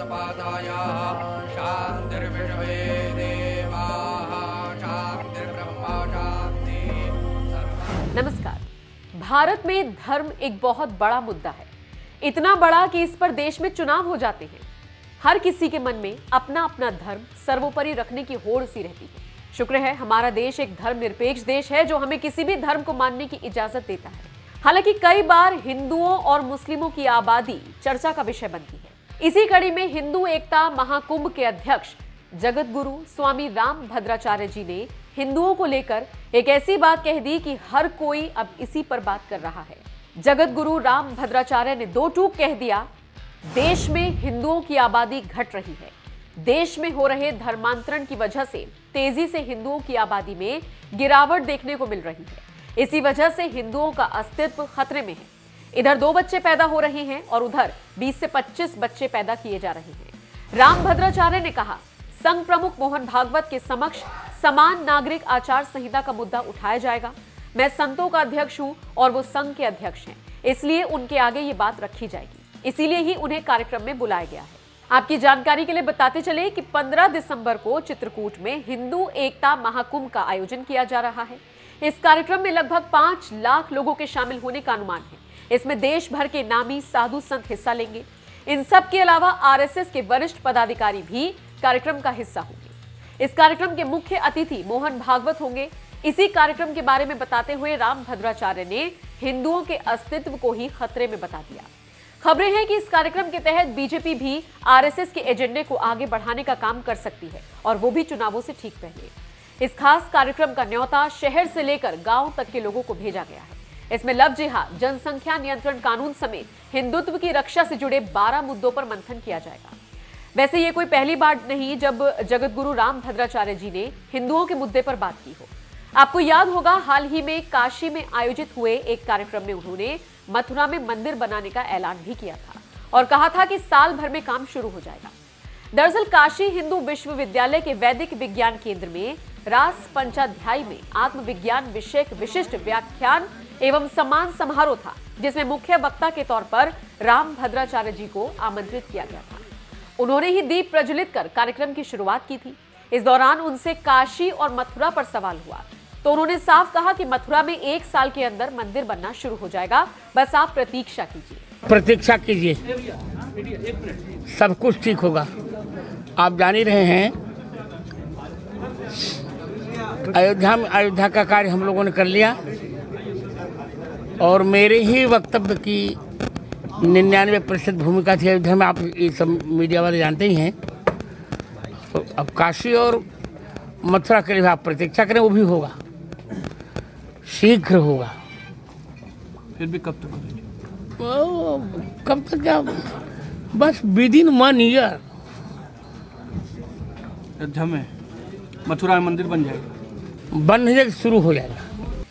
वनस्पतय शान्तिर्विश्वे देवाः शान्तिर्ब्रह्म शान्ति। नमस्कार। भारत में धर्म एक बहुत बड़ा मुद्दा है, इतना बड़ा कि इस पर देश में चुनाव हो जाते हैं। हर किसी के मन में अपना अपना धर्म सर्वोपरि रखने की होड़ सी रहती है। शुक्र है हमारा देश एक धर्मनिरपेक्ष देश है जो हमें किसी भी धर्म को मानने की इजाजत देता है। हालांकि कई बार हिंदुओं और मुस्लिमों की आबादी चर्चा का विषय बनती है। इसी कड़ी में हिंदू एकता महाकुंभ के अध्यक्ष जगत गुरु स्वामी राम भद्राचार्य जी ने हिंदुओं को लेकर एक ऐसी बात कह दी कि हर कोई अब इसी पर बात कर रहा है। जगत गुरु राम भद्राचार्य ने दो टूक कह दिया, देश में हिंदुओं की आबादी घट रही है। देश में हो रहे धर्मांतरण की वजह से तेजी से हिंदुओं की आबादी में गिरावट देखने को मिल रही है। इसी वजह से हिंदुओं का अस्तित्व खतरे में है। इधर 2 बच्चे पैदा हो रहे हैं और उधर 20 से 25 बच्चे पैदा किए जा रहे हैं। राम भद्राचार्य ने कहा, संघ प्रमुख मोहन भागवत के समक्ष समान नागरिक आचार संहिता का मुद्दा उठाया जाएगा। मैं संतों का अध्यक्ष हूं और वो संघ के अध्यक्ष हैं, इसलिए उनके आगे ये बात रखी जाएगी। इसीलिए ही उन्हें कार्यक्रम में बुलाया गया है। आपकी जानकारी के लिए बताते चले कि 15 दिसंबर को चित्रकूट में हिंदू एकता महाकुंभ का आयोजन किया जा रहा है। इस कार्यक्रम में लगभग 5 लाख लोगों के शामिल होने का अनुमान है। इसमें देश भर के नामी साधु संत हिस्सा लेंगे। इन सब के अलावा आरएसएस के वरिष्ठ पदाधिकारी भी कार्यक्रम का हिस्सा होंगे। इस कार्यक्रम के मुख्य अतिथि मोहन भागवत होंगे। इसी कार्यक्रम के बारे में बताते हुए राम भद्राचार्य ने हिंदुओं के अस्तित्व को ही खतरे में बता दिया। खबरें हैं कि इस कार्यक्रम के तहत बीजेपी भी आरएसएस के एजेंडे को आगे बढ़ाने का काम कर सकती है, और वो भी चुनावों से ठीक पहले। इस खास कार्यक्रम का न्योता शहर से लेकर गांव तक के लोगों को भेजा गया है। इसमें लव जिहाद, जनसंख्या नियंत्रण कानून समेत हिंदुत्व की रक्षा से जुड़े 12 मुद्दों पर मंथन किया जाएगा। वैसे ये कोई पहली बार नहीं जब जगत गुरु राम भद्राचार्य जी ने हिंदुओं के मुद्दे पर बात की हो। आपको याद होगा, हाल ही में काशी में आयोजित हुए एक कार्यक्रम में उन्होंने मथुरा में मंदिर बनाने का ऐलान भी किया था और कहा था कि साल भर में काम शुरू हो जाएगा। दरअसल काशी हिंदू विश्वविद्यालय के वैदिक विज्ञान केंद्र में रास पंचाध्याय में आत्मविज्ञान विषयक विशिष्ट व्याख्यान एवं सम्मान समारोह था, जिसमें मुख्य वक्ता के तौर पर राम भद्राचार्य जी को आमंत्रित किया गया था। उन्होंने ही दीप प्रज्वलित कर कार्यक्रम की शुरुआत की थी। इस दौरान उनसे काशी और मथुरा पर सवाल हुआ तो उन्होंने साफ कहा कि मथुरा में 1 साल के अंदर मंदिर बनना शुरू हो जाएगा, बस आप प्रतीक्षा कीजिए। सब कुछ ठीक होगा। आप जान ही रहे हैं, अयोध्या का कार्य हम लोगों ने कर लिया और मेरे ही वक्तव्य की 99% भूमिका थी अयोध्या में। आप ये सब मीडिया वाले जानते ही हैं। तो अब काशी और मथुरा के लिए आप प्रतीक्षा करें, वो भी होगा, शीघ्र होगा। फिर भी कब तक? कब तक क्या, बस विदिन 1 ईयर अयोध्या में मथुरा मंदिर बन जाएगा, बन जाएगा, शुरू हो जाएगा।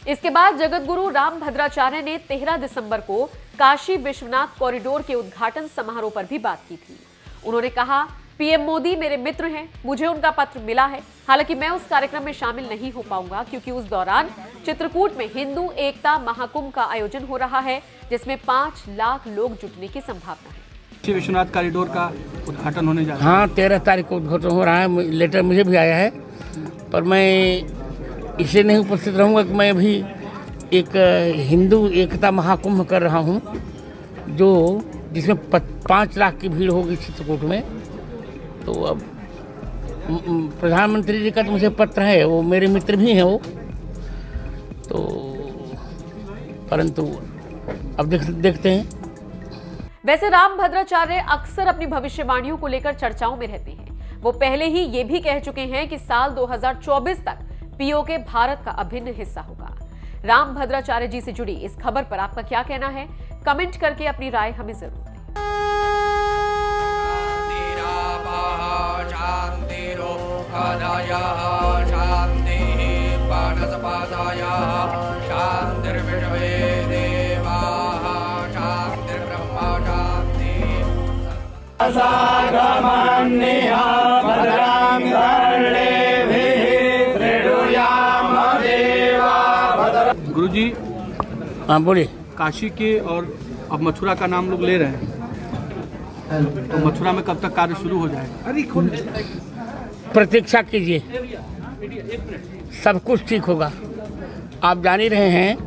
इसके बाद जगत गुरु राम भद्राचार्य ने 13 दिसंबर को काशी विश्वनाथ कॉरिडोर के उद्घाटन समारोह पर भी बात की थी। उन्होंने कहा, पीएम मोदी मेरे मित्र हैं, मुझे उनका पत्र मिला है। हालांकि मैं उस कार्यक्रम में शामिल नहीं हो पाऊंगा क्योंकि उस दौरान चित्रकूट में हिंदू एकता महाकुंभ का आयोजन हो रहा है, जिसमें 5 लाख लोग जुटने की संभावना है। विश्वनाथ कॉरिडोर का उद्घाटन होने जा रहा है। हाँ, 13 तारीख को उद्घाटन हो रहा है। लेटर मुझे भी आया है, पर मैं इसलिए नहीं उपस्थित रहूँगा कि मैं अभी एक हिंदू एकता महाकुंभ कर रहा हूँ, जिसमें 5 लाख की भीड़ होगी चित्रकूट में। तो अब प्रधानमंत्री जी का तो मुझे पत्र है, वो मेरे मित्र भी हैं वो, तो परंतु अब देखते हैं। वैसे राम भद्राचार्य अक्सर अपनी भविष्यवाणियों को लेकर चर्चाओं में रहते हैं। वो पहले ही ये भी कह चुके हैं कि साल 2024 तक पीओके भारत का अभिन्न हिस्सा होगा। राम भद्राचार्य जी से जुड़ी इस खबर पर आपका क्या कहना है? कमेंट करके अपनी राय हमें जरूर दें। गुरुजी, हाँ बोलिए। काशी के और अब मथुरा का नाम लोग ले रहे हैं, तो मथुरा में कब तक कार्य शुरू हो जाएगा? प्रतीक्षा कीजिए, सब कुछ ठीक होगा। आप जान ही रहे हैं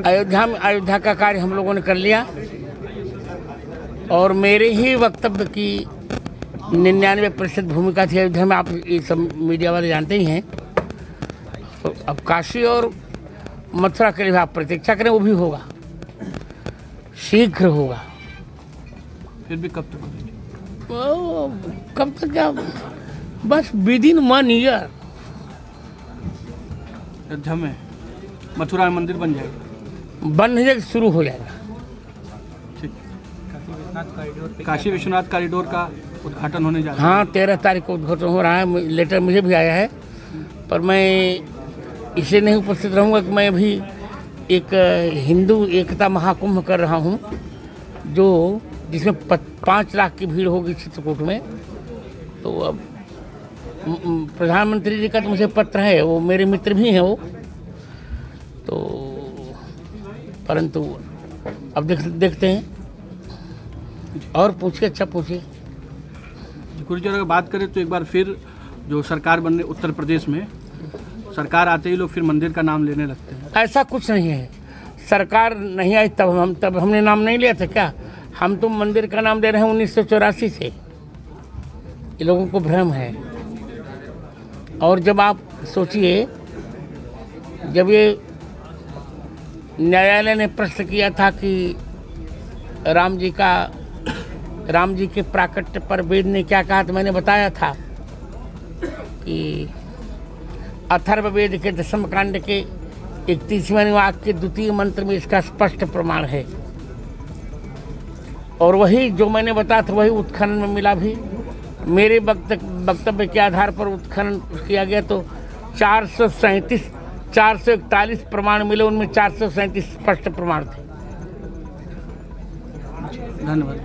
अयोध्या का कार्य हम लोगों ने कर लिया और मेरे ही वक्तव्य की 99% भूमिका थी अयोध्या में। आप ये सब मीडिया वाले जानते ही हैं। तो अब काशी और मथुरा के लिए आप प्रतीक्षा करें, वो भी होगा, शीघ्र होगा। फिर भी कब तक? कब तक क्या, बस विदिन 1 ईयर अयोध्या में मथुरा में मंदिर बन जाएगा। बनने से शुरू हो जाएगा। काशी विश्वनाथ कॉरिडोर का उद्घाटन होने जा रहा है। हाँ, 13 तारीख को उद्घाटन हो रहा है। लेटर मुझे भी आया है, पर मैं इसलिए नहीं उपस्थित रहूँगा कि मैं अभी एक हिंदू एकता महाकुंभ कर रहा हूँ, जो जिसमें 5 लाख की भीड़ होगी चित्रकूट में। तो अब प्रधानमंत्री जी का तो मुझे पत्र है, वो मेरे मित्र भी हैं वो, तो परंतु अब देखते हैं। और पूछिए, अच्छा पूछिए। गुरुजी अगर बात करें तो एक बार फिर जो सरकार बनने उत्तर प्रदेश में सरकार आते ही लोग फिर मंदिर का नाम लेने लगते हैं। ऐसा कुछ नहीं है, सरकार नहीं आई तब हमने नाम नहीं लिया था क्या? हम तो मंदिर का नाम ले रहे हैं 1984 से। ये लोगों को भ्रम है। और जब आप सोचिए, जब ये न्यायालय ने प्रश्न किया था कि राम जी के प्राकट्य पर वेद ने क्या कहा, तो मैंने बताया था कि अथर्ववेद के 10वें कांड के 31वें वाक्य के 2य मंत्र में इसका स्पष्ट प्रमाण है। और वही जो मैंने बताया था वही उत्खनन में मिला भी। मेरे वक्तव्य के आधार पर उत्खनन किया गया तो 441 प्रमाण मिले, उनमें 437 स्पष्ट प्रमाण थे। धन्यवाद।